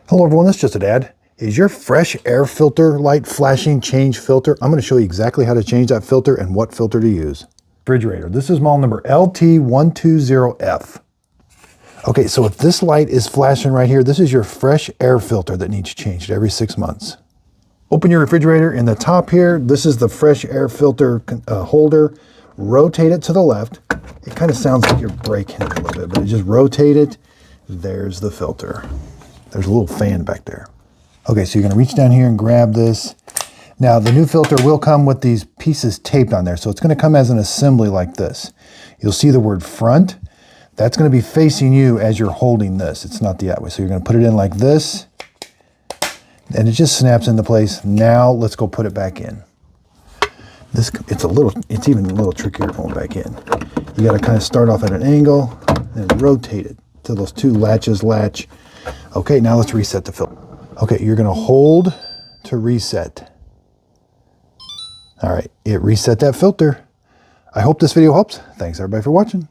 Hello everyone, this is just an ad. Is your fresh air filter light flashing change filter? I'm going to show you exactly how to change that filter and what filter to use. Refrigerator. This is model number LT120F. Okay, so if this light is flashing right here, this is your fresh air filter that needs changed every 6 months. Open your refrigerator. In the top here, this is the fresh air filter holder. Rotate it to the left. It kind of sounds like you're breaking it a little bit, but just rotate it. There's the filter. There's a little fan back there. Okay, so you're going to reach down here and grab this. Now, the new filter will come with these pieces taped on there, so it's going to come as an assembly like this. You'll see the word front. That's going to be facing you as you're holding this. It's not the other way. So you're going to put it in like this, and it just snaps into place. Now, let's go put it back in. It's even a little trickier going back in. You got to kind of start off at an angle and rotate it till those two latches latch. Okay, now let's reset the filter. Okay, you're going to hold to reset. All right, it reset that filter. I hope this video helps. Thanks everybody for watching.